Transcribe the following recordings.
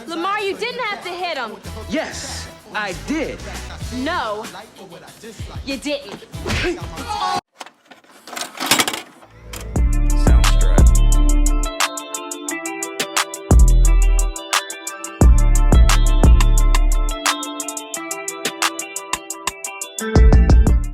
Lamar, you didn't have to hit him. Yes, I did. No, you didn't.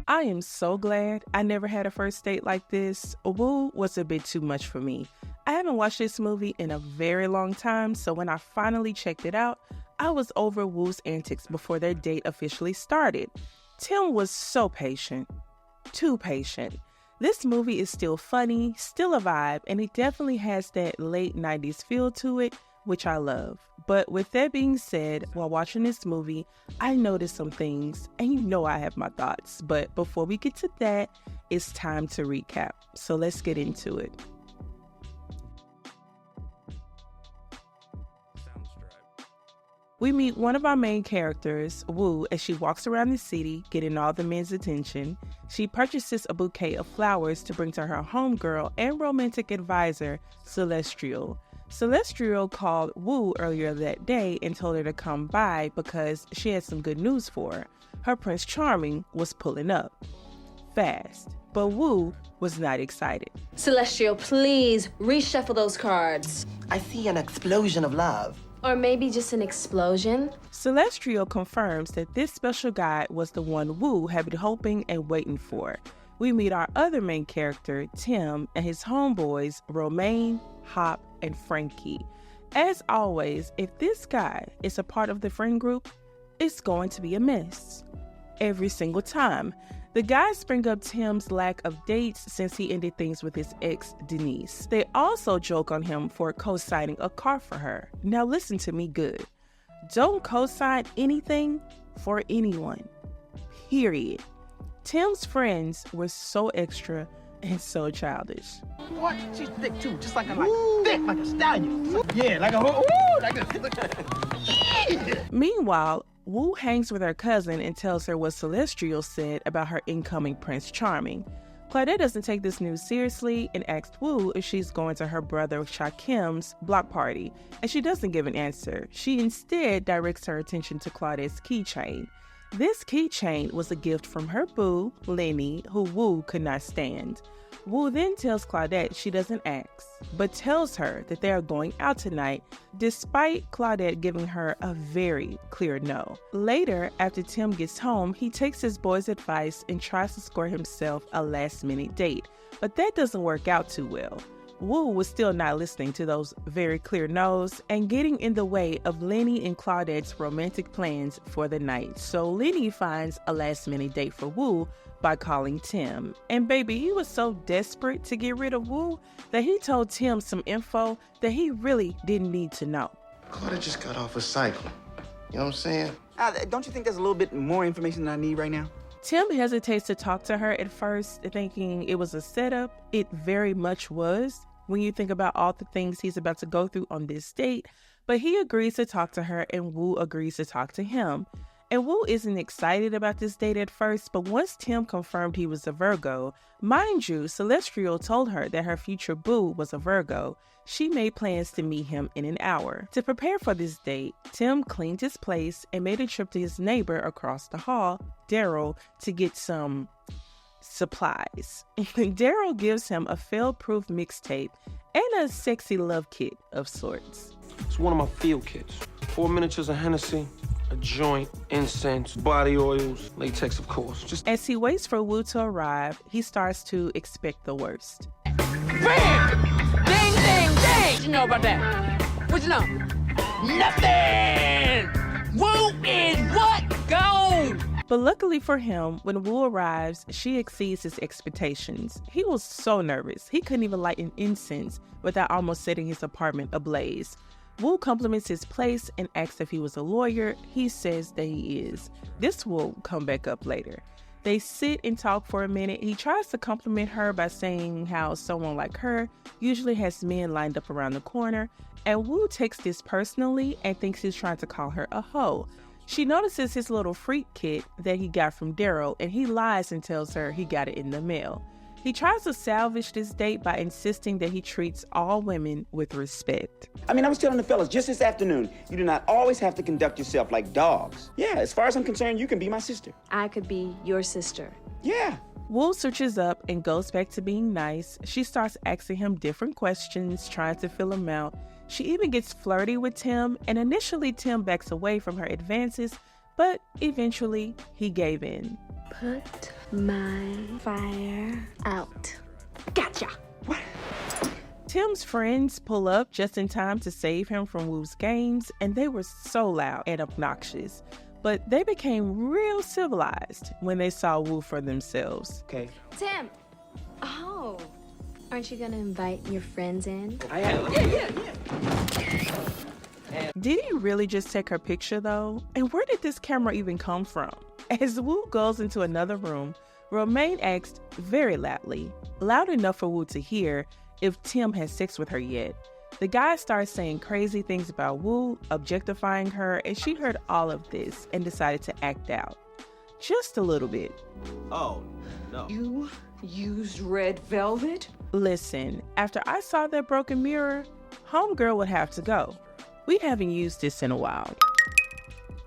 I am so glad I never had a first date like this. Woo was a bit too much for me. I haven't watched this movie in a very long time, so when I finally checked it out, I was over Woo's antics before their date officially started. Tim was so patient. Too patient. This movie is still funny, still a vibe, and it definitely has that late 90s feel to it, which I love. But with that being said, while watching this movie, I noticed some things, and you know I have my thoughts. But before we get to that, it's time to recap. So let's get into it. We meet one of our main characters, Woo, as she walks around the city, getting all the men's attention. She purchases a bouquet of flowers to bring to her homegirl and romantic advisor, Celestial. Celestial called Woo earlier that day and told her to come by because she had some good news for her. Her Prince Charming was pulling up. Fast. But Woo was not excited. Celestial, please reshuffle those cards. I see an explosion of love. Or maybe just an explosion. Celestial confirms that this special guy was the one Woo had been hoping and waiting for. We meet our other main character, Tim, and his homeboys, Romaine, Hop, and Frankie. As always, if this guy is a part of the friend group, it's going to be a mess. Every single time. The guys bring up Tim's lack of dates since he ended things with his ex, Denise. They also joke on him for co-signing a car for her. Now listen to me good. Don't co-sign anything for anyone. Period. Tim's friends were so extra and so childish. What? She's thick too, just like thick like a stallion. Yeah, like a Meanwhile, Woo hangs with her cousin and tells her what Celestial said about her incoming Prince Charming. Claudette doesn't take this news seriously and asks Woo if she's going to her brother Shakim's block party, and she doesn't give an answer. She instead directs her attention to Claudette's keychain. This keychain was a gift from her boo, Lenny, who Woo could not stand. Woo then tells Claudette she doesn't ask, but tells her that they are going out tonight, despite Claudette giving her a very clear no. Later, after Tim gets home, he takes his boy's advice and tries to score himself a last-minute date, but that doesn't work out too well. Woo was still not listening to those very clear no's and getting in the way of Lenny and Claudette's romantic plans for the night. So Lenny finds a last-minute date for Woo by calling Tim. And baby, he was so desperate to get rid of Woo that he told Tim some info that he really didn't need to know. Claudette just got off a cycle. You know what I'm saying? Don't you think there's a little bit more information than I need right now? Tim hesitates to talk to her at first, thinking it was a setup. It very much was, when you think about all the things he's about to go through on this date, but he agrees to talk to her and Woo agrees to talk to him. And Woo isn't excited about this date at first, but once Tim confirmed he was a Virgo, mind you, Celestial told her that her future boo was a Virgo, she made plans to meet him in an hour. To prepare for this date, Tim cleaned his place and made a trip to his neighbor across the hall, Daryl, to get some supplies. Daryl gives him a fail-proof mixtape and a sexy love kit of sorts. It's one of my field kits. 4 miniatures of Hennessy, a joint, incense, body oils, latex, of course. Just as he waits for Woo to arrive, he starts to expect the worst. Bam! Ding, ding, ding! What you know about that? What you know? Nothing! Woo is what? Gone! But luckily for him, when Woo arrives, she exceeds his expectations. He was so nervous, he couldn't even light an incense without almost setting his apartment ablaze. Woo compliments his place and asks if he was a lawyer. He says that he is. This will come back up later. They sit and talk for a minute. He tries to compliment her by saying how someone like her usually has men lined up around the corner, and Woo takes this personally and thinks he's trying to call her a hoe. She notices his little freak kit that he got from Daryl, and he lies and tells her he got it in the mail. He tries to salvage this date by insisting that he treats all women with respect. I mean, I was telling the fellas just this afternoon, you do not always have to conduct yourself like dogs. Yeah, as far as I'm concerned, you can be my sister. I could be your sister. Yeah. Wu switches up and goes back to being nice. She starts asking him different questions, trying to fill him out. She even gets flirty with Tim, and initially Tim backs away from her advances, but eventually he gave in. Put my fire out. Gotcha. What? Tim's friends pull up just in time to save him from Wu's games, and they were so loud and obnoxious. But they became real civilized when they saw Wu for themselves. Okay. Tim. Oh. Aren't you gonna invite your friends in? I am. Did he really just take her picture though? And where did this camera even come from? As Wu goes into another room, Romaine asked very loudly, loud enough for Wu to hear, if Tim had sex with her yet. The guy starts saying crazy things about Wu, objectifying her, and she heard all of this and decided to act out. Just a little bit. Oh, no. You used red velvet? Listen, after I saw that broken mirror, homegirl would have to go. We haven't used this in a while.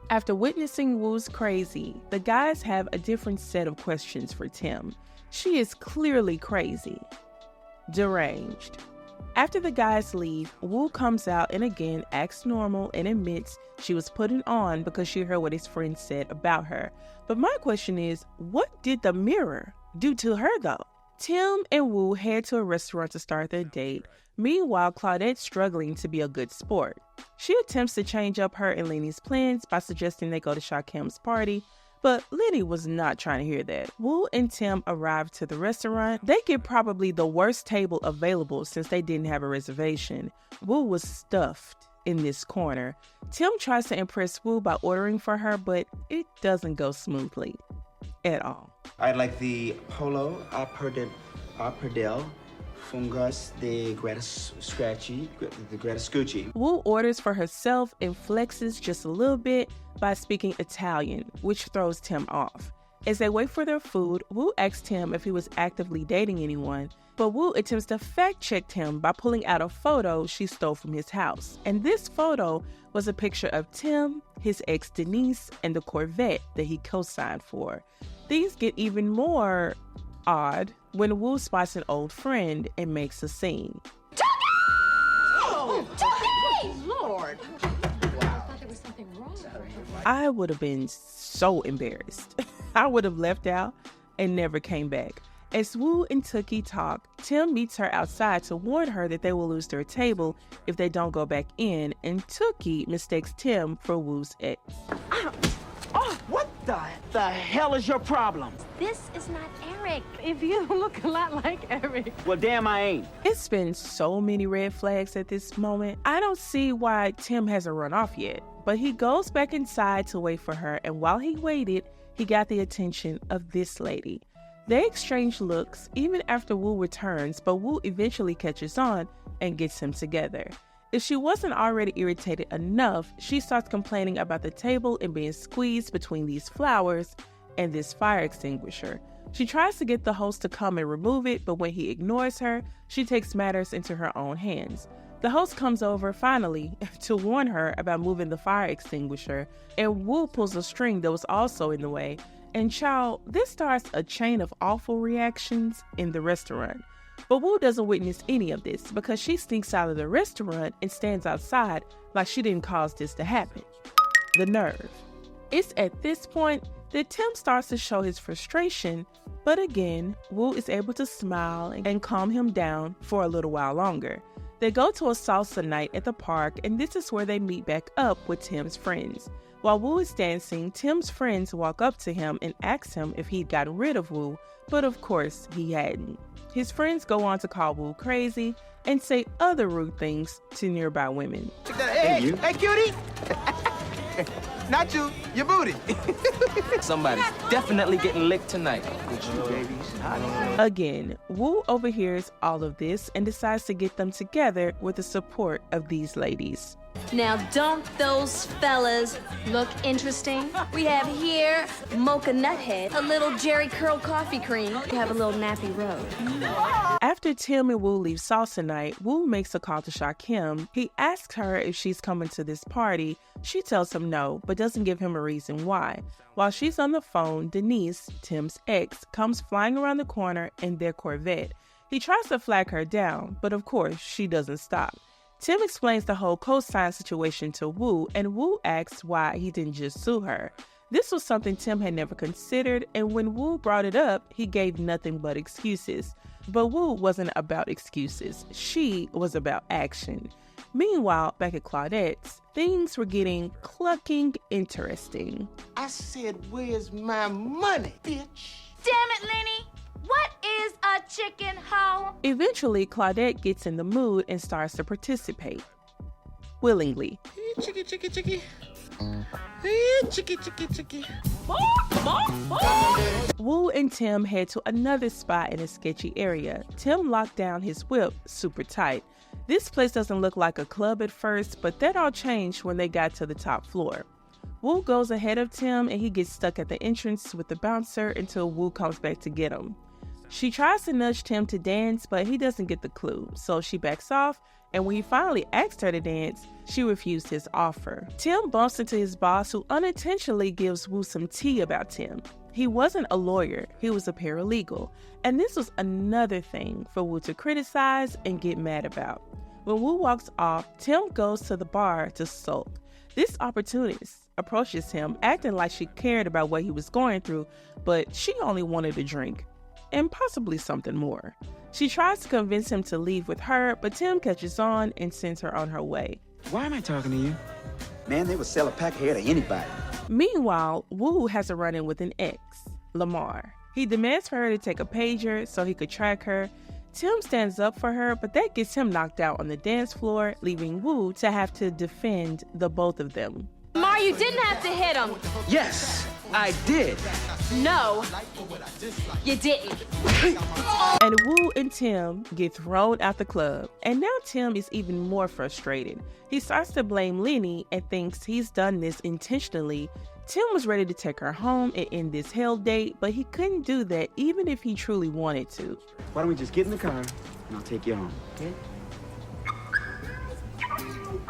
After witnessing Wu's crazy, the guys have a different set of questions for Tim. She is clearly crazy. Deranged. After the guys leave, Wu comes out and again acts normal and admits she was putting on because she heard what his friends said about her. But my question is, what did the mirror do to her though? Tim and Wu head to a restaurant to start their date. Meanwhile, Claudette's struggling to be a good sport. She attempts to change up her and Lenny's plans by suggesting they go to Shakim's party, but Lenny was not trying to hear that. Wu and Tim arrive to the restaurant. They get probably the worst table available since they didn't have a reservation. Wu was stuffed in this corner. Tim tries to impress Wu by ordering for her, but it doesn't go smoothly at all. I'd like the Polo Aperdel Fungus de Gratiscucci. Wu orders for herself and flexes just a little bit by speaking Italian, which throws Tim off. As they wait for their food, Wu asks Tim if he was actively dating anyone, but Wu attempts to fact-check him by pulling out a photo she stole from his house. And this photo was a picture of Tim, his ex Denise, and the Corvette that he co-signed for. Things get even more odd when Wu spots an old friend and makes a scene. Lord. I would have been so embarrassed. I would have left out and never came back. As Wu and Tookie talk, Tim meets her outside to warn her that they will lose their table if they don't go back in, and Tookie mistakes Tim for Wu's ex. Oh, what the hell is your problem? This is not Eric. If you look a lot like Eric. Well, damn, I ain't. It's been so many red flags at this moment. I don't see why Tim hasn't run off yet, but he goes back inside to wait for her, and while he waited, he got the attention of this lady. They exchange looks even after Wu returns, but Wu eventually catches on and gets him together. If she wasn't already irritated enough, she starts complaining about the table and being squeezed between these flowers and this fire extinguisher. She tries to get the host to come and remove it, but when he ignores her, she takes matters into her own hands. The host comes over finally to warn her about moving the fire extinguisher, and Wu pulls a string that was also in the way. And child, this starts a chain of awful reactions in the restaurant. But Wu doesn't witness any of this because she sneaks out of the restaurant and stands outside like she didn't cause this to happen. The nerve. It's at this point that Tim starts to show his frustration, but again, Wu is able to smile and calm him down for a little while longer. They go to a salsa night at the park, and this is where they meet back up with Tim's friends. While Wu is dancing, Tim's friends walk up to him and ask him if he'd gotten rid of Wu, but of course he hadn't. His friends go on to call Wu crazy and say other rude things to nearby women. Hey, cutie! Not you, your booty. Somebody's definitely getting licked tonight. Again, Wu overhears all of this and decides to get them together with the support of these ladies. Now, don't those fellas look interesting? We have here Mocha Nuthead, a little Jerry Curl coffee cream. We have a little Nappy Road. After Tim and Woo leave salsa night, Woo makes a call to Shakim. He asks her if she's coming to this party. She tells him no, but doesn't give him a reason why. While she's on the phone, Denise, Tim's ex, comes flying around the corner in their Corvette. He tries to flag her down, but of course, she doesn't stop. Tim explains the whole cosign situation to Woo, and Woo asks why he didn't just sue her. This was something Tim had never considered, and when Woo brought it up, he gave nothing but excuses. But Woo wasn't about excuses. She was about action. Meanwhile, back at Claudette's, things were getting clucking interesting. I said, where's my money, bitch? Damn it, Lenny! What is a chicken hoe? Eventually, Claudette gets in the mood and starts to participate. Willingly. Chicky, chicky, chicky. Chicky, chicky, chicky. Woo and Tim head to another spot in a sketchy area. Tim locked down his whip super tight. This place doesn't look like a club at first, but that all changed when they got to the top floor. Woo goes ahead of Tim and he gets stuck at the entrance with the bouncer until Woo comes back to get him. She tries to nudge Tim to dance, but he doesn't get the clue, so she backs off, and when he finally asked her to dance, she refused his offer. Tim bumps into his boss, who unintentionally gives Woo some tea about Tim. He wasn't a lawyer, he was a paralegal, and this was another thing for Woo to criticize and get mad about. When Woo walks off, Tim goes to the bar to sulk. This opportunist approaches him, acting like she cared about what he was going through, but she only wanted a drink. And possibly something more. She tries to convince him to leave with her, but Tim catches on and sends her on her way. Why am I talking to you? Man, they would sell a pack of hair to anybody. Meanwhile, Woo has a run-in with an ex, Lamar. He demands for her to take a pager so he could track her. Tim stands up for her, but that gets him knocked out on the dance floor, leaving Woo to have to defend the both of them. Lamar, you didn't have to hit him. Yes, I did. No, you didn't. And Woo and Tim get thrown out the club. And now Tim is even more frustrated. He starts to blame Lenny and thinks he's done this intentionally. Tim was ready to take her home and end this hell date, but he couldn't do that even if he truly wanted to. Why don't we just get in the car and I'll take you home, okay?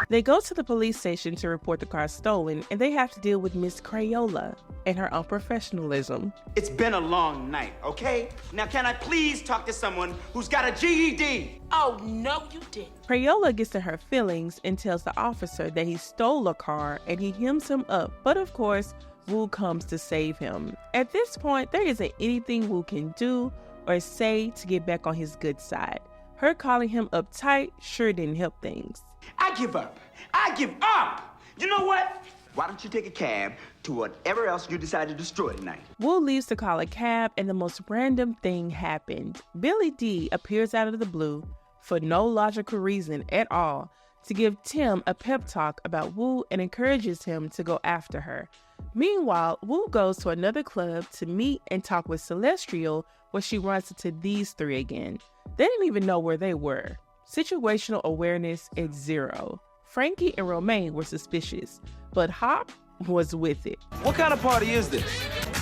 They go to the police station to report the car stolen, and they have to deal with Miss Crayola and her unprofessionalism. It's been a long night, okay? Now can I please talk to someone who's got a GED? Oh, no, you didn't. Crayola gets in her feelings and tells the officer that he stole a car and he hems him up, but of course, Woo comes to save him. At this point, there isn't anything Woo can do or say to get back on his good side. Her calling him uptight sure didn't help things. I give up. I give up. You know what? Why don't you take a cab to whatever else you decide to destroy tonight? Woo leaves to call a cab, and the most random thing happened. Billy D appears out of the blue, for no logical reason at all, to give Tim a pep talk about Woo and encourages him to go after her. Meanwhile, Woo goes to another club to meet and talk with Celestial, where she runs into these three again. They didn't even know where they were. Situational awareness at 0. Frankie and Romaine were suspicious, but Hop was with it. What kind of party is this?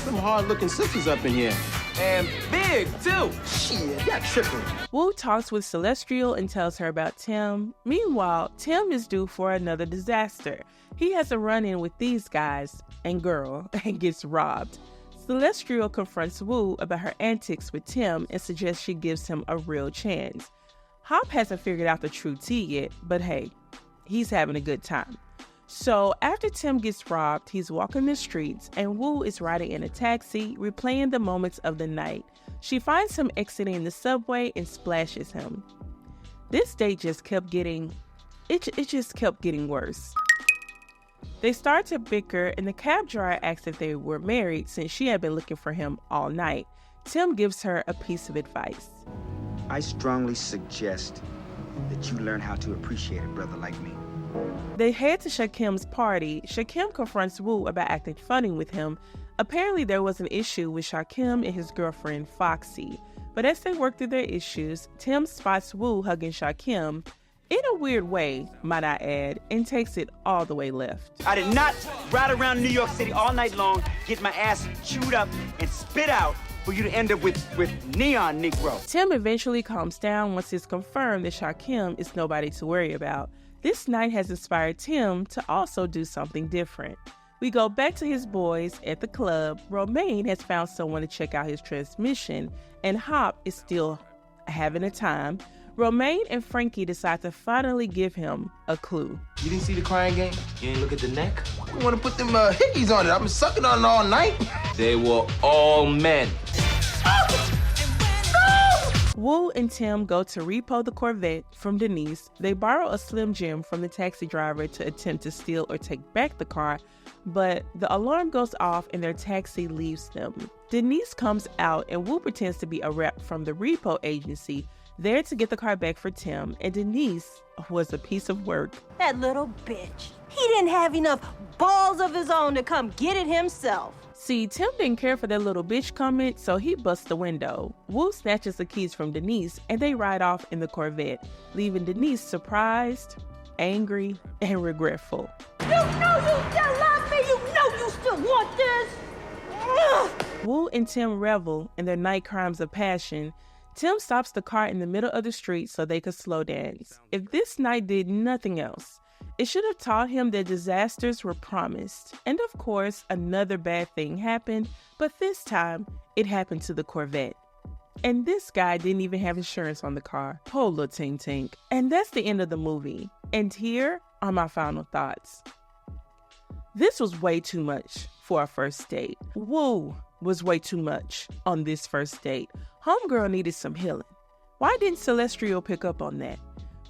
Some hard-looking sisters up in here. And big, too. Shit, y'all tripping. Woo talks with Celestial and tells her about Tim. Meanwhile, Tim is due for another disaster. He has a run-in with these guys and girl and gets robbed. Celestial confronts Woo about her antics with Tim and suggests she gives him a real chance. Hop hasn't figured out the true tea yet, but hey, he's having a good time. So after Tim gets robbed, he's walking the streets and Woo is riding in a taxi, replaying the moments of the night. She finds him exiting the subway and splashes him. This date just kept getting worse. They start to bicker and the cab driver asks if they were married since she had been looking for him all night. Tim gives her a piece of advice. I strongly suggest that you learn how to appreciate a brother like me. They head to Shakim's party. Shakim confronts Woo about acting funny with him. Apparently there was an issue with Shakim and his girlfriend Foxy. But as they work through their issues, Tim spots Woo hugging Shakim. in a weird way, might I add, and takes it all the way left. I did not ride around New York City all night long, get my ass chewed up and spit out for you to end up with neon Negro. Tim eventually calms down once it's confirmed that Shaquem is nobody to worry about. This night has inspired Tim to also do something different. We go back to his boys at the club. Romaine has found someone to check out his transmission, and Hop is still having a time. Romaine and Frankie decide to finally give him a clue. You didn't see the crying game? You didn't look at the neck? You want to put them hickeys on it? I've been sucking on it all night. They were all men. Wu and Tim go to repo the Corvette from Denise. They borrow a Slim Jim from the taxi driver to attempt to steal or take back the car, but the alarm goes off and their taxi leaves them. Denise comes out and Wu pretends to be a rep from the repo agency, there to get the car back for Tim, and Denise was a piece of work. That little bitch. He didn't have enough balls of his own to come get it himself. See, Tim didn't care for that little bitch comment, so he busts the window. Wu snatches the keys from Denise, and they ride off in the Corvette, leaving Denise surprised, angry, and regretful. You know you still love me! You know you still want this! Ugh. Wu and Tim revel in their night crimes of passion. Tim stops the car in the middle of the street so they could slow dance. If this night did nothing else, it should have taught him that disasters were promised. And of course, another bad thing happened, but this time, it happened to the Corvette. And this guy didn't even have insurance on the car. Poor little Tink Tink. And that's the end of the movie. And here are my final thoughts. This was way too much for a first date. Wu was way too much on this first date. Homegirl needed some healing. Why didn't Celestial pick up on that?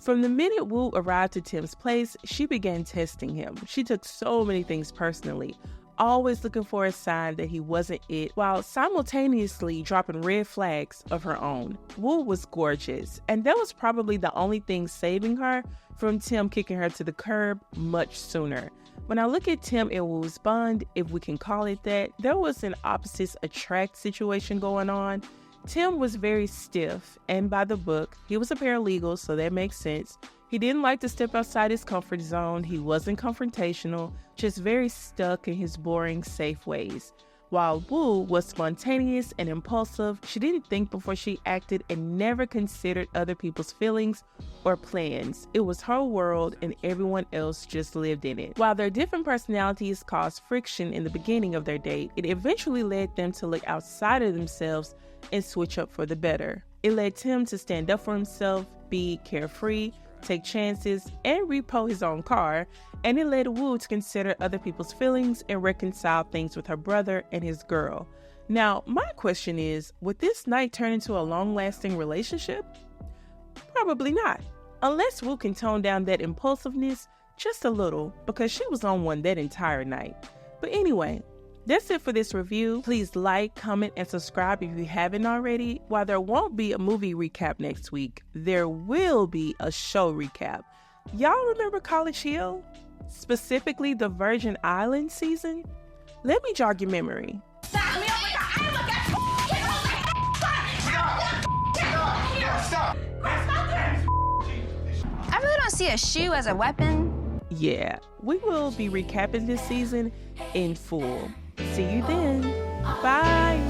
From the minute Wu arrived to Tim's place, she began testing him. She took so many things personally, always looking for a sign that he wasn't it, while simultaneously dropping red flags of her own. Wu was gorgeous, and that was probably the only thing saving her from Tim kicking her to the curb much sooner. When I look at Tim and Wu's bond, if we can call it that, there was an opposites attract situation going on. Tim was very stiff and by the book. He was a paralegal, so that makes sense. He didn't like to step outside his comfort zone. He wasn't confrontational, just very stuck in his boring, safe ways. While Wu was spontaneous and impulsive, she didn't think before she acted and never considered other people's feelings or plans. It was her world and everyone else just lived in it. While their different personalities caused friction in the beginning of their date, it eventually led them to look outside of themselves and switch up for the better. It led Tim to stand up for himself, be carefree, take chances, and repo his own car, and it led Wu to consider other people's feelings and reconcile things with her brother and his girl. Now, my question is, would this night turn into a long-lasting relationship? Probably not, unless Wu can tone down that impulsiveness just a little, because she was on one that entire night. But anyway, that's it for this review. Please like, comment, and subscribe if you haven't already. While there won't be a movie recap next week, there will be a show recap. Y'all remember College Hill? Specifically the Virgin Islands season? Let me jog your memory. I really don't see a shoe as a weapon. Yeah, we will be recapping this season in full. See you then. Bye.